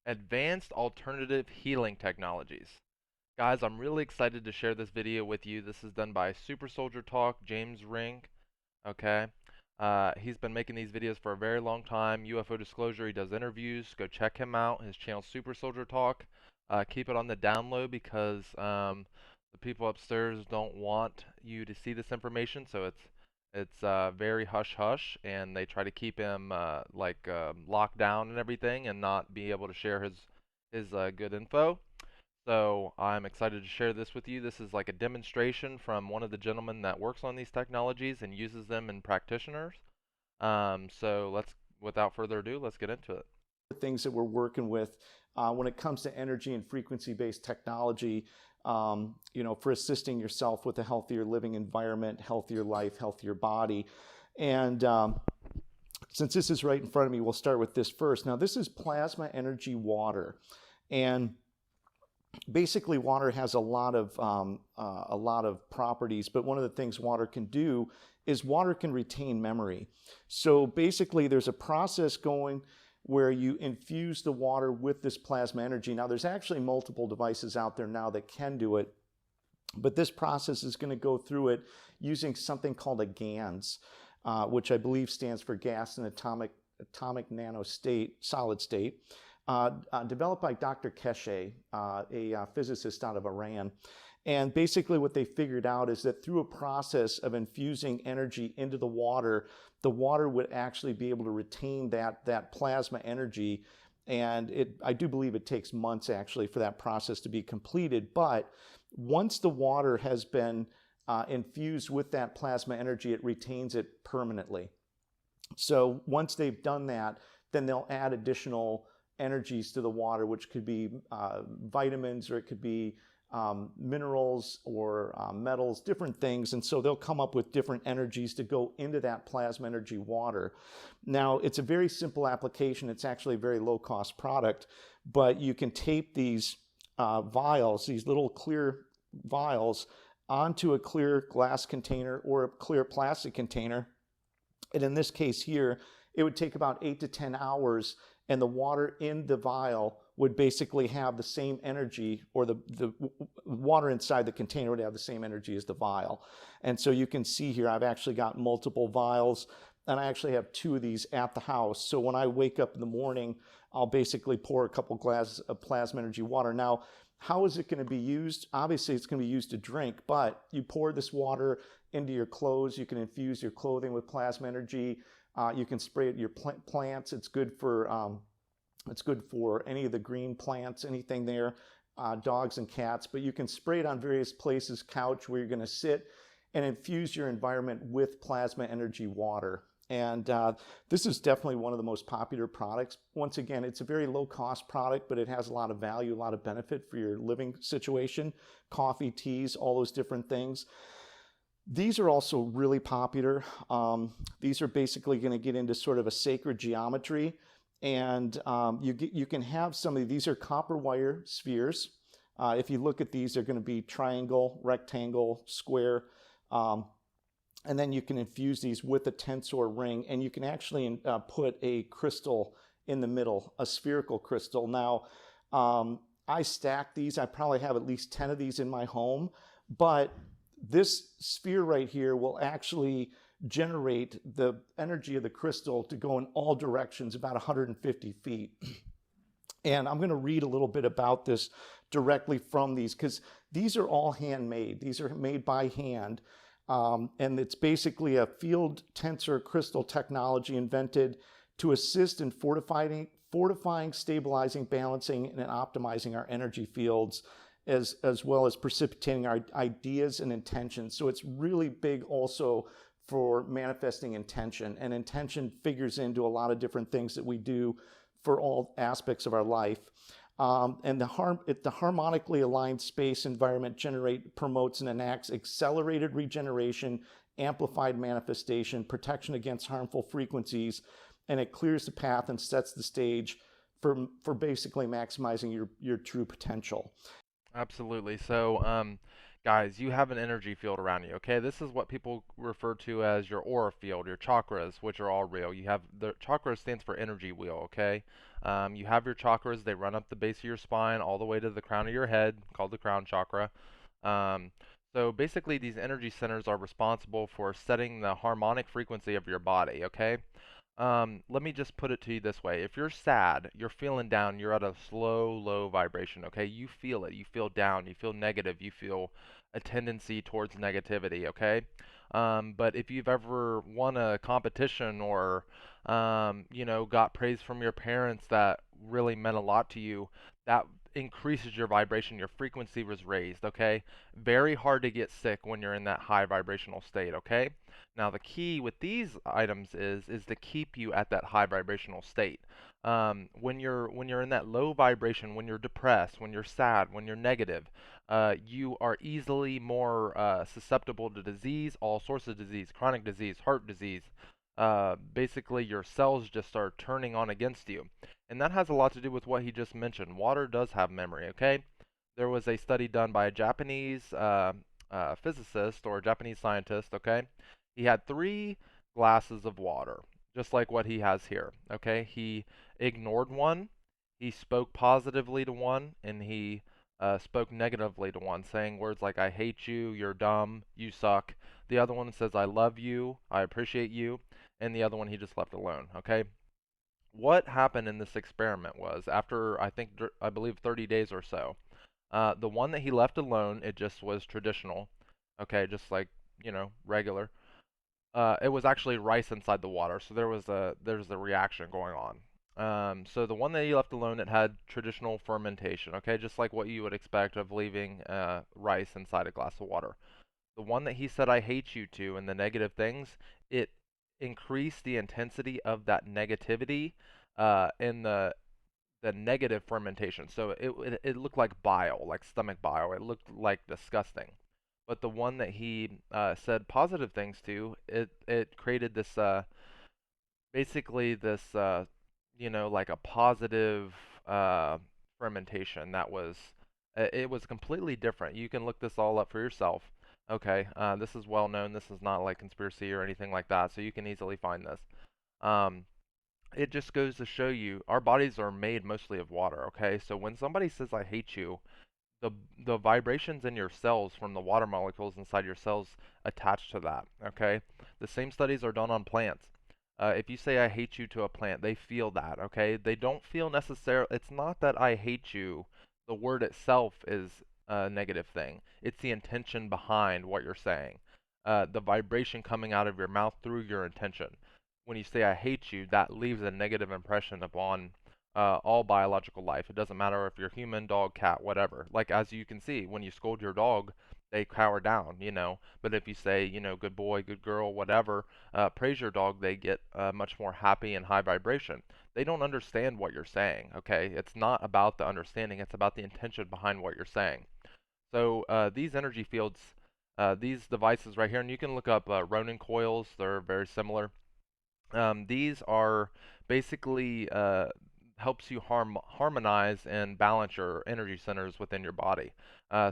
Advanced alternative healing technologies. Guys, I'm really excited to share this video with you. This is done by Super Soldier Talk, James Ring. Okay. He's been making these videos for a very long time. UFO Disclosure, he does interviews. Go check him out. His channel Super Soldier Talk. Keep it on the down low because the people upstairs don't want you to see this information, so it's very hush hush, and they try to keep him locked down and everything, and not be able to share his good info. So I'm excited to share this with you. This is like a demonstration from one of the gentlemen that works on these technologies and uses them in practitioners. So without further ado, let's get into it. The things that we're working with when it comes to energy and frequency-based technology, for assisting yourself with a healthier living environment, healthier life, healthier body. And since this is right in front of me, we'll start with this first. Now, this is plasma energy water. And basically, water has a lot of properties, but one of the things water can do is water can retain memory. So basically, there's a process going where you infuse the water with this plasma energy. Now, there's actually multiple devices out there now that can do it, but this process is going to go through it using something called a GANS, which I believe stands for gas and atomic nano state, solid state. Developed by Dr. Keshe, a physicist out of Iran. And basically what they figured out is that through a process of infusing energy into the water would actually be able to retain that plasma energy. And I do believe it takes months actually for that process to be completed. But once the water has been infused with that plasma energy, it retains it permanently. So once they've done that, then they'll add additional energies to the water, which could be vitamins, or it could be minerals or metals, different things. And so they'll come up with different energies to go into that plasma energy water. Now, it's a very simple application. It's actually a very low-cost product, but you can tape these vials, these little clear vials, onto a clear glass container or a clear plastic container. And in this case here, it would take about 8 to 10 hours, and the water in the vial would basically have the same energy, or the water inside the container would have the same energy as the vial. And so you can see here, I've actually got multiple vials, and I actually have 2 of these at the house. So when I wake up in the morning, I'll basically pour a couple glasses of plasma energy water. Now, how is it going to be used? Obviously, it's going to be used to drink, but you pour this water into your clothes. You can infuse your clothing with plasma energy. You can spray it at your plants. It's good for any of the green plants, anything there, dogs and cats. But you can spray it on various places, couch where you're going to sit, and infuse your environment with plasma energy water. And this is definitely one of the most popular products. Once again, it's a very low-cost product, but it has a lot of value, a lot of benefit for your living situation, coffee, teas, all those different things. These are also really popular. These are basically going to get into sort of a sacred geometry, and you can have some of these are copper wire spheres. If you look at these, they're going to be triangle, rectangle, square, and then you can infuse these with a tensor ring, and you can actually put a crystal in the middle, a spherical crystal. Now, I stack these. I probably have at least 10 of these in my home, but this sphere right here will actually generate the energy of the crystal to go in all directions, about 150 feet. And I'm going to read a little bit about this directly from these, because these are all handmade. These are made by hand. And it's basically a field tensor crystal technology invented to assist in fortifying, stabilizing, balancing, and optimizing our energy fields, as well as precipitating our ideas and intentions. So it's really big also for manifesting intention, and intention figures into a lot of different things that we do for all aspects of our life. And the harmonically aligned space environment promotes and enacts accelerated regeneration, amplified manifestation, protection against harmful frequencies, and it clears the path and sets the stage for basically maximizing your true potential. Absolutely. So, Guys, you have an energy field around you, okay? This is what people refer to as your aura field, your chakras, which are all real. You have the chakra stands for energy wheel, okay? You have your chakras, they run up the base of your spine all the way to the crown of your head, called the crown chakra. Um, so basically, these energy centers are responsible for setting the harmonic frequency of your body, okay? Let me just put it to you this way. If you're sad, you're feeling down, you're at a slow, low vibration, okay? You feel it. You feel down. You feel negative. You feel a tendency towards negativity, okay? But if you've ever won a competition or, got praise from your parents that really meant a lot to you, that increases your vibration. Your frequency was raised, okay? Very hard to get sick when you're in that high vibrational state, okay? Now the key with these items is to keep you at that high vibrational state. When you're in that low vibration, when you're depressed, when you're sad, when you're negative, you are easily more susceptible to disease, all sorts of disease, chronic disease, heart disease. Basically, your cells just start turning on against you, and that has a lot to do with what he just mentioned. Water does have memory. Okay, there was a study done by a Japanese physicist or a Japanese scientist. Okay, he had 3 glasses of water, just like what he has here. Okay, he ignored one, he spoke positively to one, and he spoke negatively to one, saying words like, I hate you, you're dumb, you suck. The other one says, I love you, I appreciate you, and the other one he just left alone. Okay, what happened in this experiment was after I believe 30 days or so, the one that he left alone, it just was traditional, okay, just like regular. It was actually rice inside the water, so there's a reaction going on. So the one that he left alone, it had traditional fermentation, okay, just like what you would expect of leaving rice inside a glass of water. The one that he said I hate you to and the negative things, it increased the intensity of that negativity in the negative fermentation. So it looked like bile, like stomach bile. It looked like disgusting. But the one that he said positive things to, it created this basically this like a positive uh, fermentation that was it was completely different. You can look this all up for yourself. Okay, this is well known. This is not like conspiracy or anything like that, so you can easily find this. Um, it just goes to show you our bodies are made mostly of water. Okay, so when somebody says I hate you, the the vibrations in your cells from the water molecules inside your cells attach to that. Okay, the same studies are done on plants. If you say I hate you to a plant, they feel that. Okay, they don't feel necessarily. It's not that I hate you. The word itself is a negative thing. It's the intention behind what you're saying. The vibration coming out of your mouth through your intention. When you say I hate you, that leaves a negative impression upon all biological life. It doesn't matter if you're human, dog, cat, whatever. Like as you can see, when you scold your dog, they cower down. But if you say, good boy, good girl, whatever, praise your dog, they get much more happy and high vibration. They don't understand what you're saying, okay? It's not about the understanding, it's about the intention behind what you're saying. So these energy fields, these devices right here, and you can look up Ronin coils, they're very similar. These are basically helps you harmonize and balance your energy centers within your body.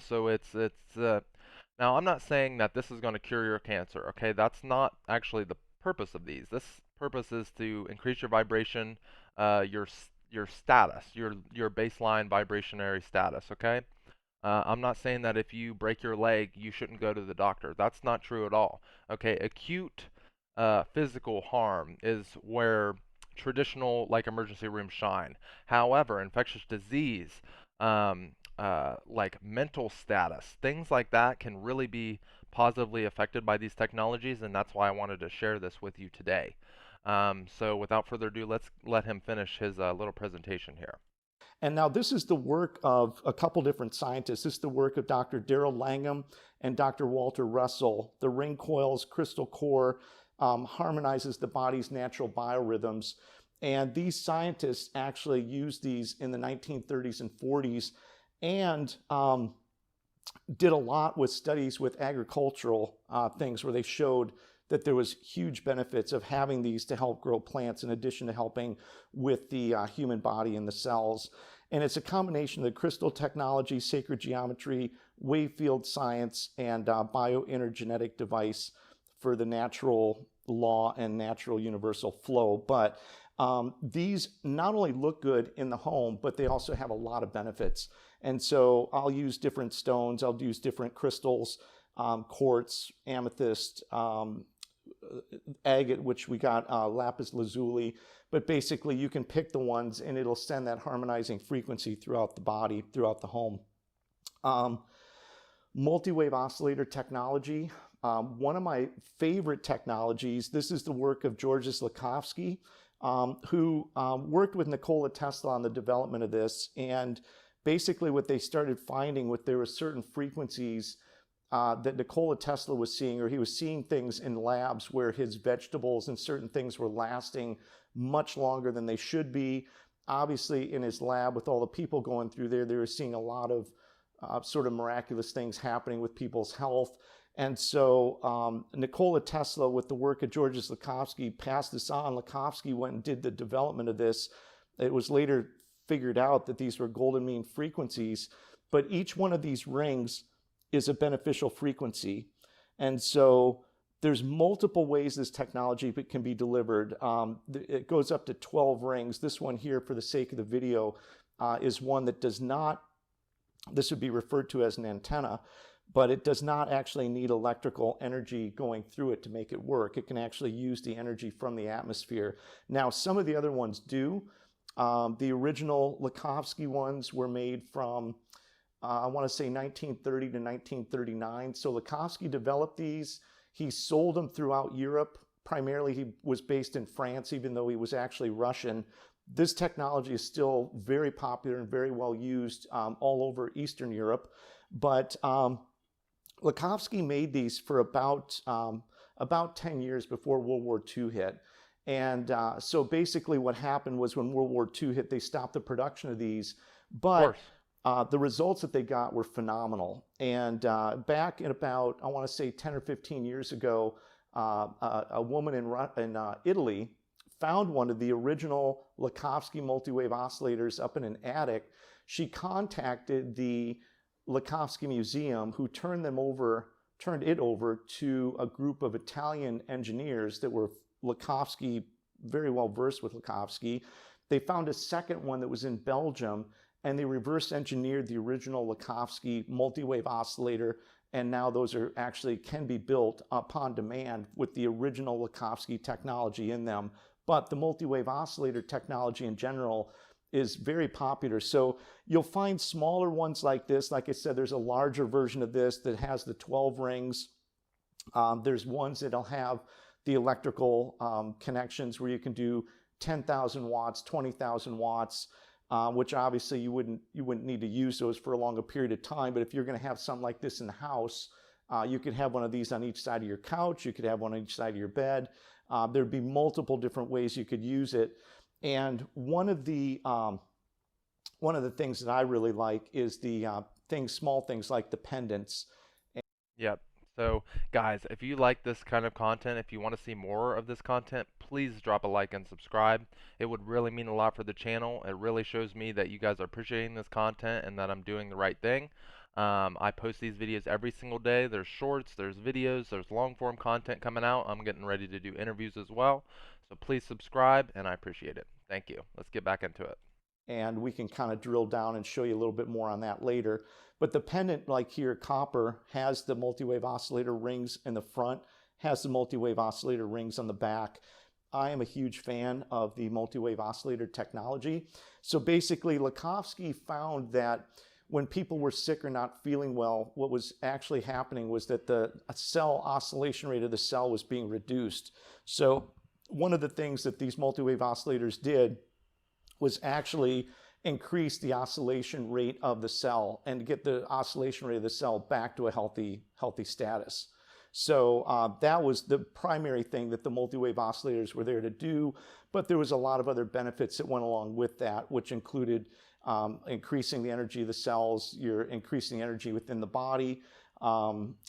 So it's now I'm not saying that this is going to cure your cancer. Okay, that's not actually the purpose of these. This purpose is to increase your vibration, your status, your baseline vibrationary status. Okay. I'm not saying that if you break your leg, you shouldn't go to the doctor. That's not true at all. Okay, acute physical harm is where traditional like emergency rooms shine. However, infectious disease, like mental status, things like that can really be positively affected by these technologies, and that's why I wanted to share this with you today. So without further ado, let's let him finish his little presentation here. And now this is the work of a couple different scientists. This is the work of Dr. Daryl Langham and Dr. Walter Russell. The ring coils crystal core harmonizes the body's natural biorhythms. And these scientists actually used these in the 1930s and 40s and did a lot with studies with agricultural things where they showed that there was huge benefits of having these to help grow plants in addition to helping with the human body and the cells. And it's a combination of the crystal technology, sacred geometry, wave field science, and bioenergetic device for the natural law and natural universal flow. But these not only look good in the home, but they also have a lot of benefits. And so I'll use different stones, I'll use different crystals, quartz, amethyst, agate, which we got lapis lazuli. But basically you can pick the ones and it'll send that harmonizing frequency throughout the body, throughout the home. Multi-wave oscillator technology. One of my favorite technologies, this is the work of Georges Lakhovsky, who worked with Nikola Tesla on the development of this. And basically what they started finding was there were certain frequencies that Nikola Tesla was seeing, or he was seeing things in labs where his vegetables and certain things were lasting much longer than they should be. Obviously in his lab with all the people going through there, they were seeing a lot of sort of miraculous things happening with people's health. And so Nikola Tesla, with the work of Georges Lakhovsky, passed this on. Lakhovsky went and did the development of this. It was later figured out that these were golden mean frequencies, but each one of these rings is a beneficial frequency. And so there's multiple ways this technology can be delivered. It goes up to 12 rings. This one here, for the sake of the video, is one that does not, this would be referred to as an antenna, but it does not actually need electrical energy going through it to make it work. It can actually use the energy from the atmosphere. Now, some of the other ones do. The original Lakhovsky ones were made from, I want to say 1930 to 1939. So Lakhovsky developed these. He sold them throughout Europe. Primarily, he was based in France, even though he was actually Russian. This technology is still very popular and very well used all over Eastern Europe. But Lakhovsky made these for about 10 years before World War II hit. And so basically what happened was when World War II hit, they stopped the production of these. But the results that they got were phenomenal. And back in about, I want to say 10 or 15 years ago, a woman in Italy found one of the original Lakhovsky multi-wave oscillators up in an attic. She contacted the Lakhovsky Museum, who turned it over to a group of Italian engineers that were Lakhovsky, very well versed with Lakhovsky. They found a second one that was in Belgium, and they reverse engineered the original Lakhovsky multi-wave oscillator, and now those are actually can be built upon demand with the original Lakhovsky technology in them. But the multi-wave oscillator technology in general is very popular. So you'll find smaller ones like this. Like I said, there's a larger version of this that has the 12 rings. There's ones that'll have the electrical connections where you can do 10,000 watts, 20,000 watts, which obviously you wouldn't need to use those for a longer period of time. But if you're going to have something like this in the house, you could have one of these on each side of your couch. You could have one on each side of your bed. There'd be multiple different ways you could use it. And one of the things that I really like is the small things like the pendants. Yep. So guys, if you like this kind of content, if you want to see more of this content, please drop a like and subscribe. It would really mean a lot for the channel. It really shows me that you guys are appreciating this content and that I'm doing the right thing. I post these videos every single day. There's shorts, there's videos, there's long form content coming out. I'm getting ready to do interviews as well. So please subscribe, and I appreciate it. Thank you. Let's get back into it. And we can kind of drill down and show you a little bit more on that later. But the pendant, like here, copper, has the multi-wave oscillator rings in the front, has the multi-wave oscillator rings on the back. I am a huge fan of the multi-wave oscillator technology. So basically, Lakhovsky found that when people were sick or not feeling well, what was actually happening was that the cell oscillation rate of the cell was being reduced. So one of the things that these multi-wave oscillators did was actually increase the oscillation rate of the cell and get the oscillation rate of the cell back to a healthy status. So that was the primary thing that the multi-wave oscillators were there to do, but there was a lot of other benefits that went along with that, which included increasing the energy of the cells, you're increasing the energy within the body.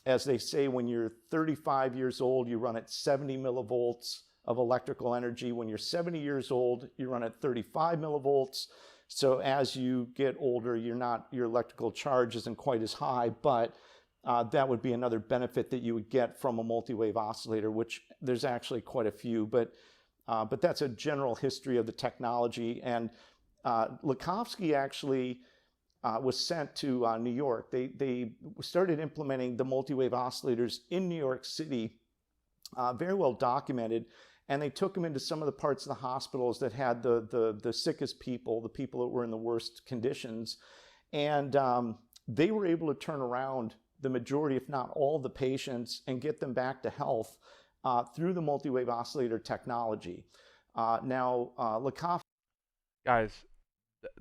As they say, when you're 35 years old, you run at 70 millivolts of electrical energy. When you're 70 years old, you run at 35 millivolts. So as you get older, your electrical charge isn't quite as high, but that would be another benefit that you would get from a multi-wave oscillator, which there's actually quite a few, but that's a general history of the technology. And Likovsky actually was sent to New York. They started implementing the multi-wave oscillators in New York City, very well documented, and they took them into some of the parts of the hospitals that had the sickest people, the people that were in the worst conditions, and they were able to turn around the majority, if not all, of the patients and get them back to health through the multi-wave oscillator technology. Now, Lakoff. Guys,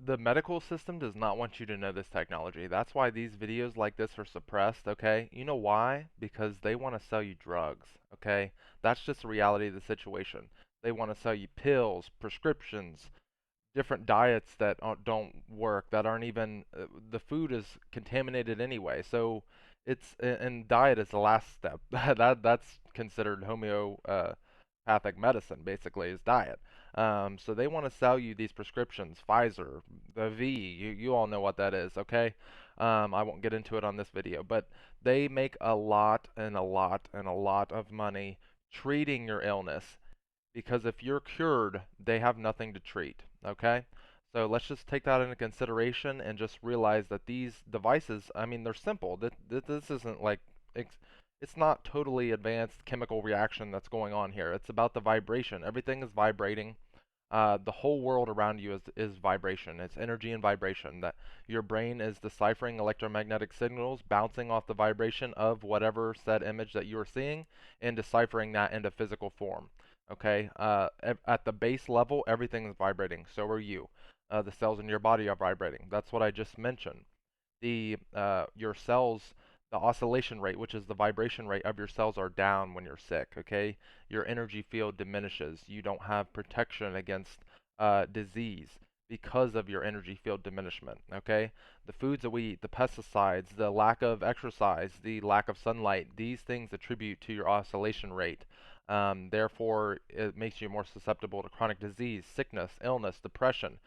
the medical system does not want you to know this technology. That's why these videos like this are suppressed, okay? You know why? Because they want to sell you drugs, okay? That's just the reality of the situation. They want to sell you pills, prescriptions, different diets that don't work, that aren't even, the food is contaminated anyway. So and diet is the last step. That's considered homeopathic medicine, basically, is diet. So they want to sell you these prescriptions, Pfizer, the V, you all know what that is, okay? I won't get into it on this video, but they make a lot and a lot and a lot of money treating your illness, because if you're cured, they have nothing to treat, okay? So let's just take that into consideration and just realize that these devices, I mean, they're simple. This isn't like, it's not totally advanced chemical reaction that's going on here. It's about the vibration. Everything is vibrating. The whole world around you is vibration. It's energy and vibration. That your brain is deciphering electromagnetic signals, bouncing off the vibration of whatever said image that you are seeing, and deciphering that into physical form. Okay. At the base level, everything is vibrating. So are you. The cells in your body are vibrating. That's what I just mentioned. Your cells, the oscillation rate, which is the vibration rate of your cells, are down when you're sick. Okay, your energy field diminishes. You don't have protection against disease because of your energy field diminishment. Okay, the foods that we eat, the pesticides, the lack of exercise, the lack of sunlight, these things attribute to your oscillation rate. Therefore, it makes you more susceptible to chronic disease, sickness, illness, depression,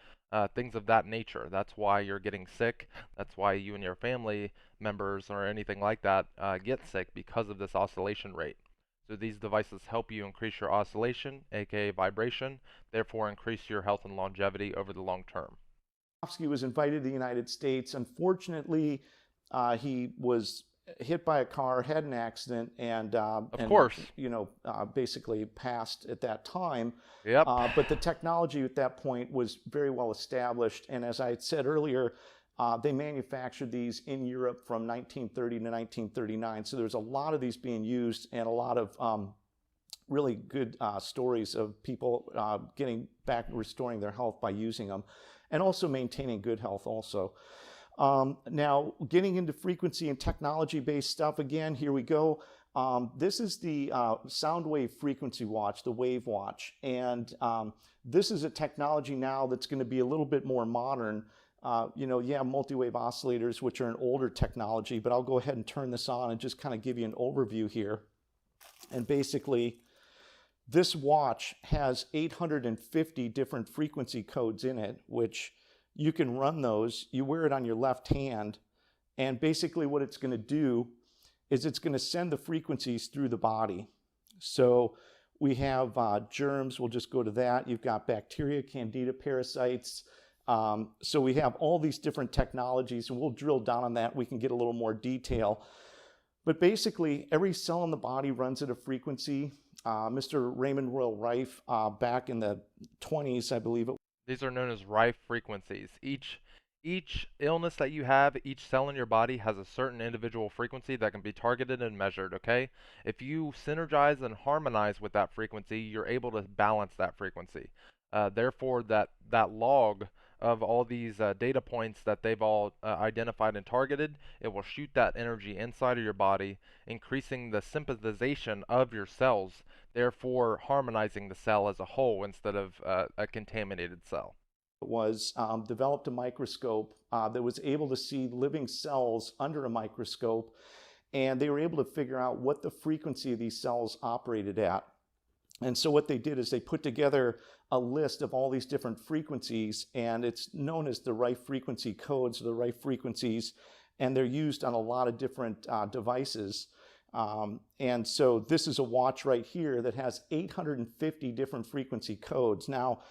things of that nature. That's why you're getting sick. That's why you and your family members or anything like that get sick, because of this oscillation rate. So these devices help you increase your oscillation, aka vibration, therefore increase your health and longevity over the long term. He was invited to the United States. Unfortunately, he was hit by a car, had an accident, and Of course. basically passed at that time. Yep. But the technology at that point was very well established, and as I had said earlier, they manufactured these in Europe from 1930 to 1939. So there's a lot of these being used, and a lot of really good stories of people getting back and restoring their health by using them, and also maintaining good health also. Now, getting into frequency and technology-based stuff, again, here we go. This is the sound wave frequency watch, the Wave Watch, and this is a technology now that's going to be a little bit more modern. Multi-wave oscillators, which are an older technology, but I'll go ahead and turn this on and just kind of give you an overview here. And basically, this watch has 850 different frequency codes in it, which you can run those. You wear it on your left hand, and basically what it's going to do is it's going to send the frequencies through the body. So we have germs. We'll just go to that. You've got bacteria, candida, parasites. So we have all these different technologies, and we'll drill down on that. We can get a little more detail. But basically, every cell in the body runs at a frequency. Mr. Raymond Royal Rife, back in the 20s, I believe it. These are known as Rife frequencies. Each illness that you have, each cell in your body has a certain individual frequency that can be targeted and measured, okay? If you synergize and harmonize with that frequency, you're able to balance that frequency. Therefore, that log of all these data points that they've all identified and targeted, it will shoot that energy inside of your body, increasing the sympathization of your cells, therefore harmonizing the cell as a whole instead of a contaminated cell. Was developed a microscope that was able to see living cells under a microscope, and they were able to figure out what the frequency of these cells operated at. And so what they did is they put together a list of all these different frequencies, and it's known as the right frequency codes, or the right frequencies, and they're used on a lot of different devices. And so this is a watch right here that has 850 different frequency codes. Now,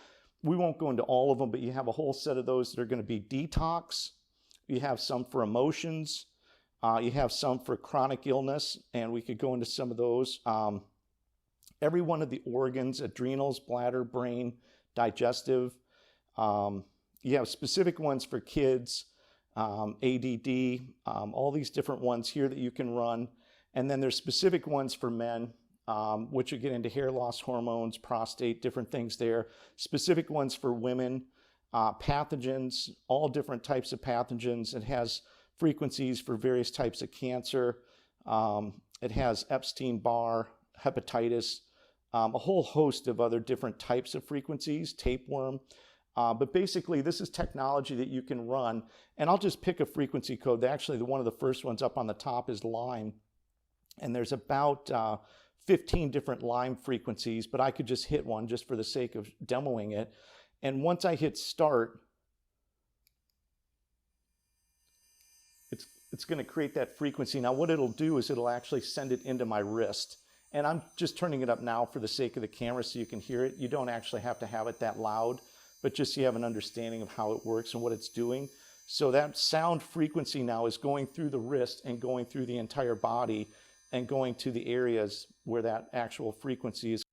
we won't go into all of them, but you have a whole set of those that are going to be detox. You have some for emotions. You have some for chronic illness, and we could go into some of those. Every one of the organs, adrenals, bladder, brain, digestive. You have specific ones for kids, ADD, all these different ones here that you can run. And then there's specific ones for men, which you get into hair loss hormones, prostate, different things there. Specific ones for women, pathogens, all different types of pathogens. It has frequencies for various types of cancer. It has Epstein-Barr, hepatitis, a whole host of other different types of frequencies, tapeworm. But basically, this is technology that you can run. And I'll just pick a frequency code. Actually, one of the first ones up on the top is Lyme. And there's about 15 different Lyme frequencies, but I could just hit one just for the sake of demoing it. And once I hit start, it's going to create that frequency. Now, what it'll do is it'll actually send it into my wrist. And I'm just turning it up now for the sake of the camera so you can hear it. You don't actually have to have it that loud, but just so you have an understanding of how it works and what it's doing. So that sound frequency now is going through the wrist and going through the entire body and going to the areas where that actual frequency is.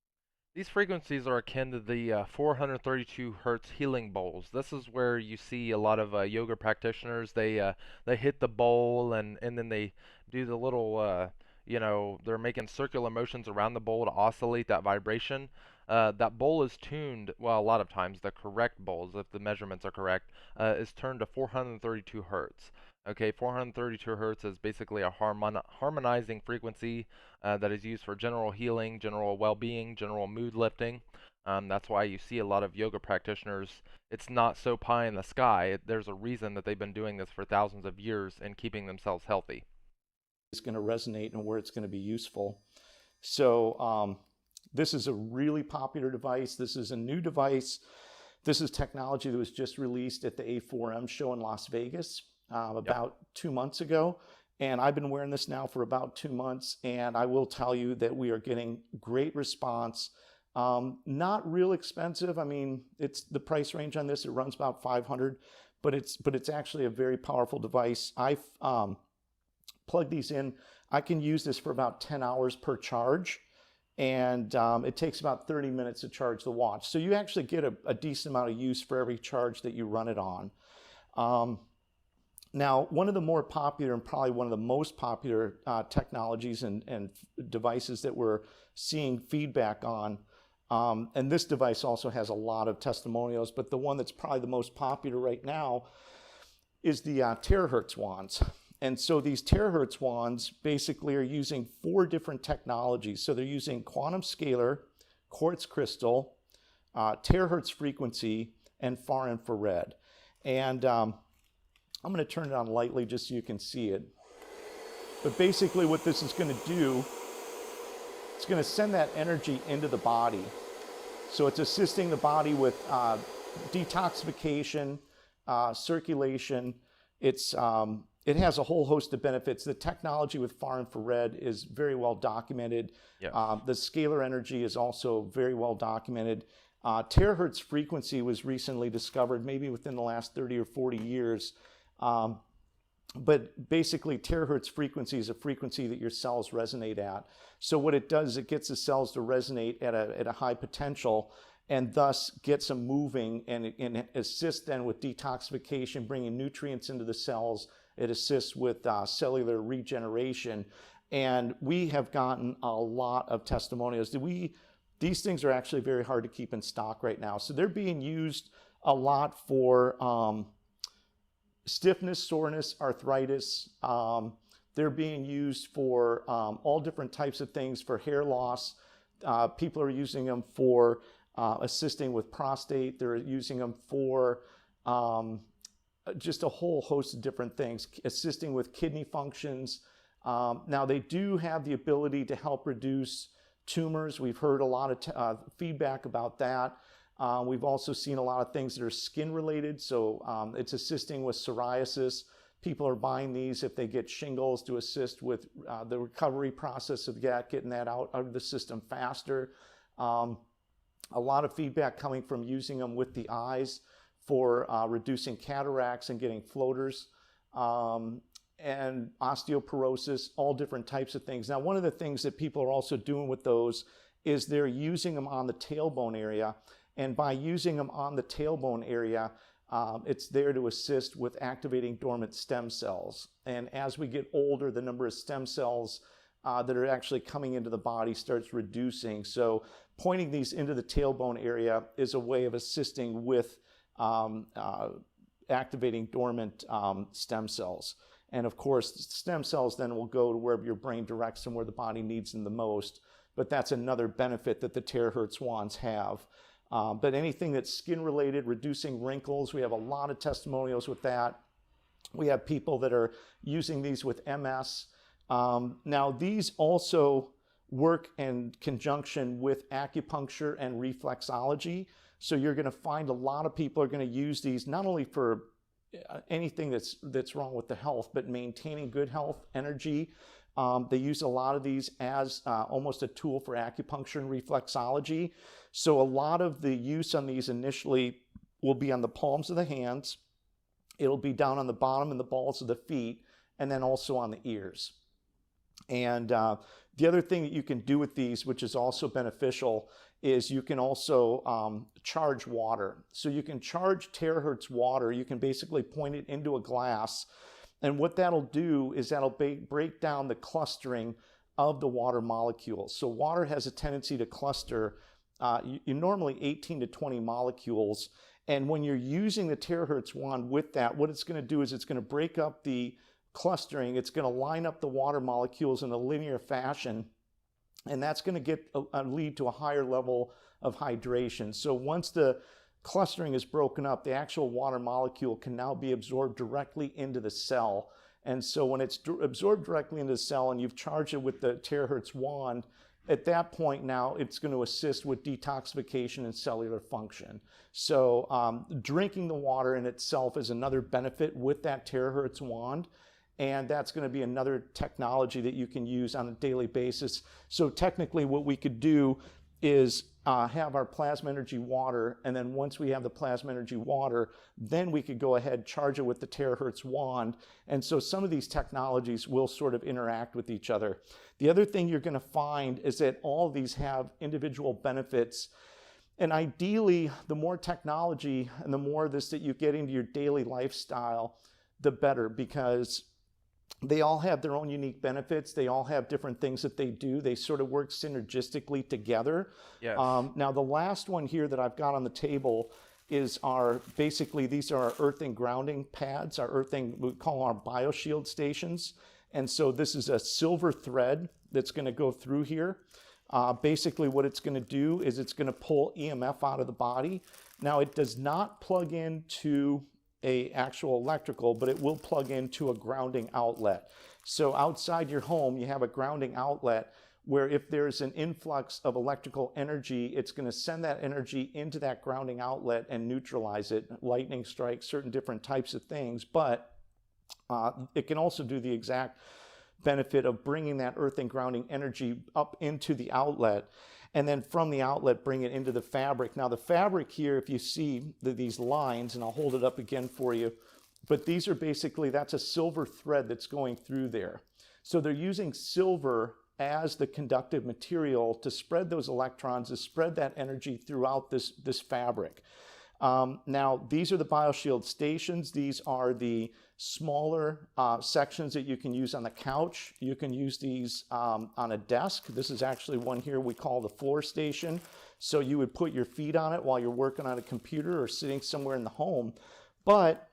These frequencies are akin to the 432 hertz healing bowls. This is where you see a lot of yoga practitioners. They hit the bowl and then they do the little they're making circular motions around the bowl to oscillate that vibration. That bowl is tuned, well, a lot of times the correct bowls, if the measurements are correct, is turned to 432 hertz. Okay, 432 hertz is basically a harmonizing frequency that is used for general healing, general well-being, general mood lifting. That's why you see a lot of yoga practitioners. It's not so pie in the sky. There's a reason that they've been doing this for thousands of years and keeping themselves healthy. It's going to resonate and where it's going to be useful. So this is a really popular device. This is a new device. This is technology that was just released at the A4M show in Las Vegas about 2 months ago. And I've been wearing this now for about 2 months. And I will tell you that we are getting great response. Not real expensive. I mean, it's the price range on this. It runs about $500, but it's actually a very powerful device. I've plug these in. I can use this for about 10 hours per charge, and it takes about 30 minutes to charge the watch. So you actually get a decent amount of use for every charge that you run it on. Now, one of the more popular and probably one of the most popular technologies and devices that we're seeing feedback on, and this device also has a lot of testimonials, but the one that's probably the most popular right now is the terahertz wands. And so these terahertz wands basically are using 4 different technologies. So they're using quantum scalar, quartz crystal, terahertz frequency, and far infrared. And I'm going to turn it on lightly just so you can see it. But basically what this is going to do, it's going to send that energy into the body. So it's assisting the body with detoxification, circulation. It has a whole host of benefits. The technology with far infrared is very well documented. Yes. The scalar energy is also very well documented. Terahertz frequency was recently discovered, maybe within the last 30 or 40 years. But basically, terahertz frequency is a frequency that your cells resonate at. So what it does is it gets the cells to resonate at a high potential, and thus gets them moving and assists then with detoxification, bringing nutrients into the cells. It assists with cellular regeneration. And we have gotten a lot of testimonials. These things are actually very hard to keep in stock right now. So they're being used a lot for stiffness, soreness, arthritis. They're being used for all different types of things, for hair loss. People are using them for assisting with prostate. They're using them for just a whole host of different things, assisting with kidney functions. Now, they do have the ability to help reduce tumors. We've heard a lot of feedback about that. We've also seen a lot of things that are skin related. So it's assisting with psoriasis. People are buying these if they get shingles to assist with the recovery process of getting that out of the system faster. A lot of feedback coming from using them with the eyes for reducing cataracts and getting floaters, and osteoporosis, all different types of things. Now, one of the things that people are also doing with those is they're using them on the tailbone area. And by using them on the tailbone area, it's there to assist with activating dormant stem cells. And as we get older, the number of stem cells that are actually coming into the body starts reducing. So pointing these into the tailbone area is a way of assisting with activating dormant stem cells. And of course, stem cells then will go to wherever your brain directs them, where the body needs them the most. But that's another benefit that the terahertz wands have. But anything that's skin related, reducing wrinkles, we have a lot of testimonials with that. We have people that are using these with MS. Now, these also work in conjunction with acupuncture and reflexology. So you're going to find a lot of people are going to use these not only for anything that's wrong with the health, but maintaining good health, energy. They use a lot of these as almost a tool for acupuncture and reflexology. So a lot of the use on these initially will be on the palms of the hands. It'll be down on the bottom and the balls of the feet, and then also on the ears. And the other thing that you can do with these, which is also beneficial, is you can also charge water. So you can charge terahertz water. You can basically point it into a glass. And what that'll do is that'll break down the clustering of the water molecules. So water has a tendency to cluster normally 18 to 20 molecules. And when you're using the terahertz wand with that, what it's going to do is it's going to break up the clustering. It's going to line up the water molecules in a linear fashion. And that's going to lead to a higher level of hydration. So once the clustering is broken up, the actual water molecule can now be absorbed directly into the cell. And so when it's absorbed directly into the cell and you've charged it with the terahertz wand, at that point now it's going to assist with detoxification and cellular function. So drinking the water in itself is another benefit with that terahertz wand. And that's going to be another technology that you can use on a daily basis. So technically what we could do is have our plasma energy water, and then once we have the plasma energy water, then we could go ahead, charge it with the terahertz wand. And so some of these technologies will sort of interact with each other. The other thing you're going to find is that all of these have individual benefits. And ideally, the more technology and the more of this that you get into your daily lifestyle, the better, because they all have their own unique benefits. They all have different things that they do. They sort of work synergistically together. Yes. Now, the last one here that I've got on the table is these are our earthing grounding pads, we call our bioshield stations. And so this is a silver thread that's going to go through here. Basically what it's going to do is it's going to pull EMF out of the body. Now, it does not plug into a actual electrical, but it will plug into a grounding outlet. So outside your home, you have a grounding outlet where if there's an influx of electrical energy, it's going to send that energy into that grounding outlet and neutralize it. Lightning strikes, certain different types of things, but it can also do the exact benefit of bringing that earthing grounding energy up into the outlet, and then from the outlet bring it into the fabric. Now the fabric here, if you see these lines, and I'll hold it up again for you, but these are basically, that's a silver thread that's going through there. So they're using silver as the conductive material to spread those electrons, to spread that energy throughout this fabric. Now, these are the bioshield stations. These are the smaller sections that you can use on the couch. You can use these on a desk. This is actually one here we call the floor station. So you would put your feet on it while you're working on a computer or sitting somewhere in the home. But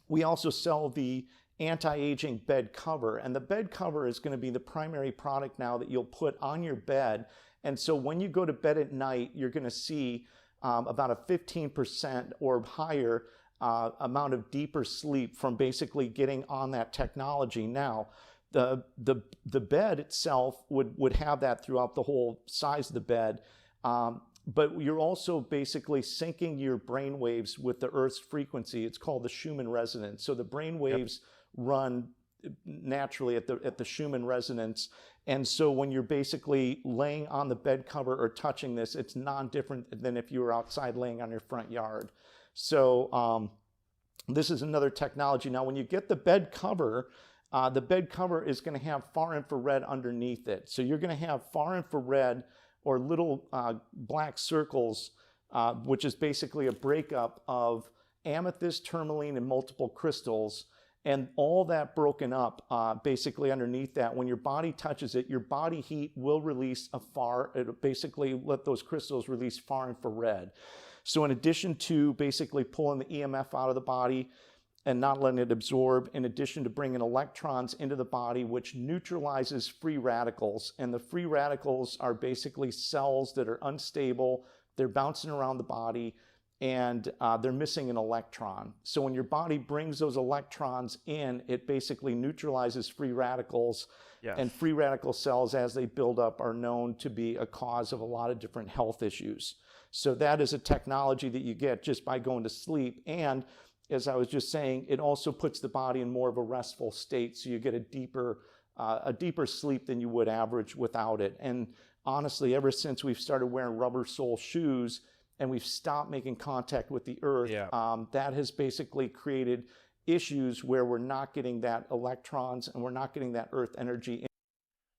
we also sell the anti-aging bed cover. And the bed cover is going to be the primary product now that you'll put on your bed. And so when you go to bed at night, you're going to see about a 15% or higher amount of deeper sleep from basically getting on that technology. Now, the bed itself would have that throughout the whole size of the bed. But you're also basically syncing your brain waves with the Earth's frequency. It's called the Schumann resonance. So the brain waves run naturally at the Schumann resonance. And so when you're basically laying on the bed cover or touching this, it's non-different than if you were outside laying on your front yard. So this is another technology. Now, when you get the bed cover is going to have far infrared underneath it. So you're going to have far infrared or little black circles, which is basically a breakup of amethyst, tourmaline, and multiple crystals. And all that broken up basically underneath that, when your body touches it, your body heat will release it'll basically let those crystals release far infrared. So in addition to basically pulling the EMF out of the body and not letting it absorb, in addition to bringing electrons into the body, which neutralizes free radicals. And the free radicals are basically cells that are unstable, they're bouncing around the body, and they're missing an electron. So when your body brings those electrons in, it basically neutralizes free radicals. Yes. And free radical cells, as they build up, are known to be a cause of a lot of different health issues. So that is a technology that you get just by going to sleep. And as I was just saying, it also puts the body in more of a restful state, so you get a deeper sleep than you would average without it. And honestly, ever since we've started wearing rubber sole shoes and we've stopped making contact with the earth, that has basically created issues where we're not getting that electrons and we're not getting that earth energy.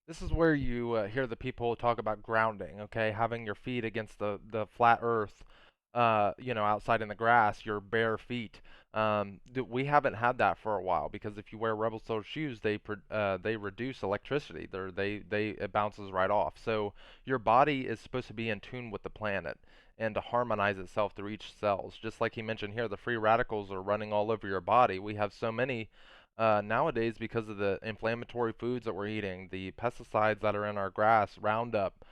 This is where you hear the people talk about grounding, okay? Having your feet against the flat earth, outside in the grass, your bare feet. We haven't had that for a while because if you wear rubber sole shoes, they reduce electricity. It bounces right off. So your body is supposed to be in tune with the planet and to harmonize itself through each cells. Just like he mentioned here, the free radicals are running all over your body. We have so many nowadays because of the inflammatory foods that we're eating, the pesticides that are in our grass, Roundup,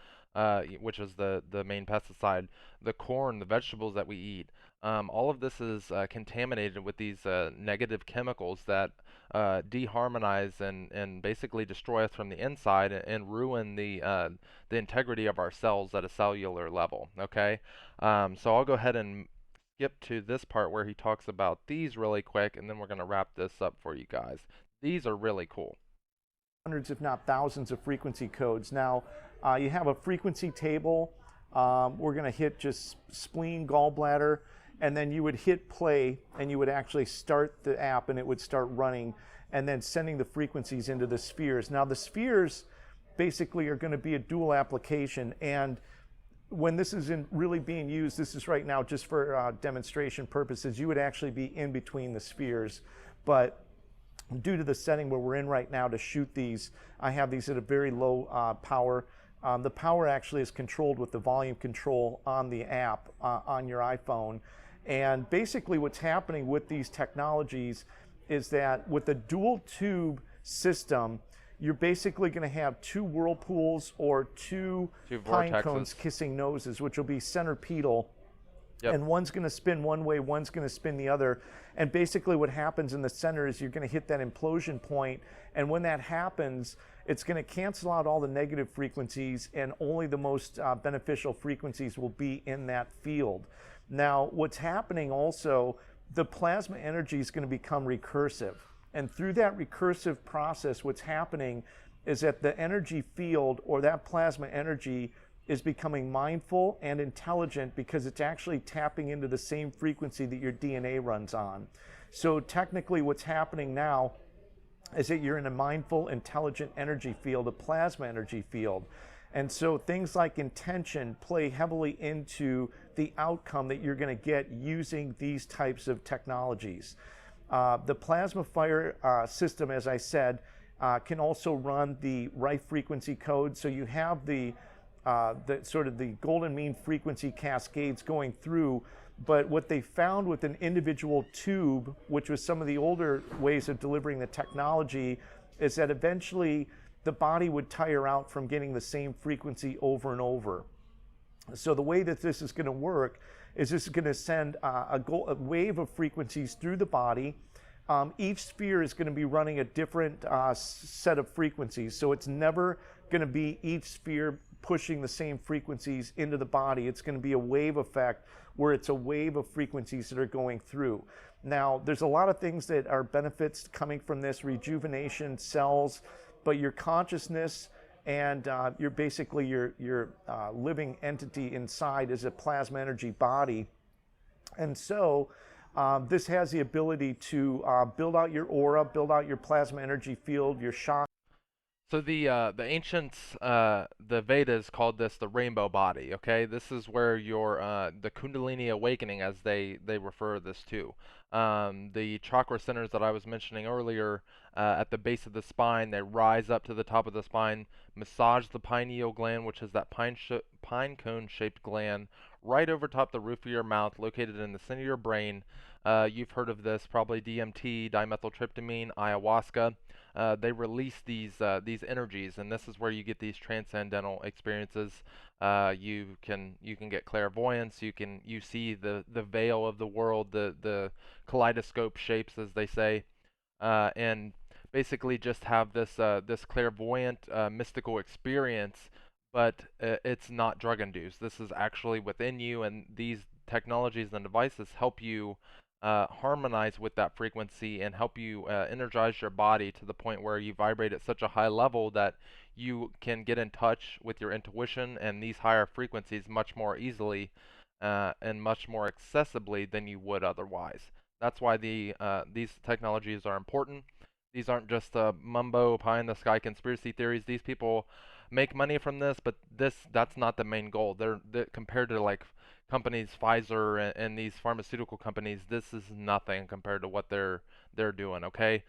which is the main pesticide, the corn, the vegetables that we eat. All of this is contaminated with these negative chemicals that deharmonize and basically destroy us from the inside and ruin the integrity of our cells at a cellular level. Okay, so I'll go ahead and skip to this part where he talks about these really quick, and then we're going to wrap this up for you guys. These are really cool. Hundreds, if not thousands, of frequency codes. Now, you have a frequency table. We're going to hit just spleen, gallbladder, and then you would hit play, and you would actually start the app, and it would start running, and then sending the frequencies into the spheres. Now, the spheres basically are going to be a dual application, and when this isn't really being used, this is right now just for demonstration purposes, you would actually be in between the spheres. But due to the setting where we're in right now to shoot these, I have these at a very low power. The power actually is controlled with the volume control on the app on your iPhone. And basically what's happening with these technologies is that with a dual tube system, you're basically going to have two whirlpools or two pine cones kissing noses, which will be centripetal. Yep. And one's going to spin one way, one's going to spin the other. And basically what happens in the center is you're going to hit that implosion point. And when that happens, it's going to cancel out all the negative frequencies, and only the most beneficial frequencies will be in that field. Now, what's happening also, the plasma energy is going to become recursive. And through that recursive process, what's happening is that the energy field, or that plasma energy, is becoming mindful and intelligent because it's actually tapping into the same frequency that your DNA runs on. So technically what's happening now is that you're in a mindful, intelligent energy field, a plasma energy field. And so things like intention play heavily into the outcome that you're going to get using these types of technologies. The plasma fire system, as I said, can also run the right frequency code. So you have the sort of the golden mean frequency cascades going through. But what they found with an individual tube, which was some of the older ways of delivering the technology, is that eventually the body would tire out from getting the same frequency over and over. So the way that this is going to work is this is going to send a wave of frequencies through the body. each sphere is going to be running a different set of frequencies. So it's never going to be each sphere pushing the same frequencies into the body. It's going to be a wave effect where it's a wave of frequencies that are going through. Now, there's a lot of things that are benefits coming from this rejuvenation, cells, but your consciousness and you're basically your living entity inside is a plasma energy body. And so this has the ability to build out your aura, build out your plasma energy field, your chakra. So the ancients, the Vedas called this the rainbow body. Okay, this is where your the Kundalini awakening, as they refer this to. The chakra centers that I was mentioning earlier, at the base of the spine, they rise up to the top of the spine, massage the pineal gland, which is that pine cone shaped gland, right over top the roof of your mouth, located in the center of your brain. You've heard of this, probably DMT, dimethyltryptamine, ayahuasca. They release these energies, and this is where you get these transcendental experiences. You can get clairvoyance. You see the veil of the world, the kaleidoscope shapes, as they say, and basically just have this clairvoyant mystical experience. But it's not drug induced. This is actually within you, and these technologies and devices help you harmonize with that frequency and help you energize your body to the point where you vibrate at such a high level that you can get in touch with your intuition and these higher frequencies much more easily and much more accessibly than you would otherwise. That's why these technologies are important. These aren't just mumbo pie in the sky conspiracy theories. These people make money from this, but that's not the main goal. They're compared to like companies, Pfizer and these pharmaceutical companies, this is nothing compared to what they're doing. Okay,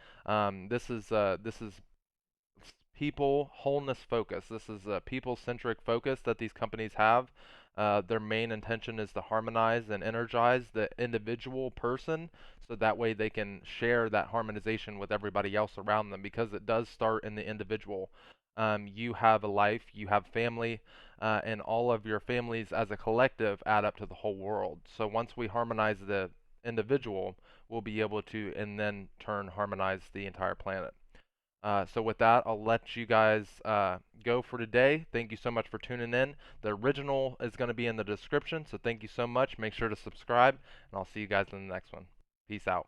this is people wholeness focus. This is a people centric focus that these companies have. Their main intention is to harmonize and energize the individual person so that way they can share that harmonization with everybody else around them because it does start in the individual. You have a life, you have family, and all of your families as a collective add up to the whole world. So once we harmonize the individual, we'll be able to, and then turn harmonize the entire planet. So with that, I'll let you guys go for today. Thank you so much for tuning in. The original is going to be in the description, so thank you so much. Make sure to subscribe, and I'll see you guys in the next one. Peace out.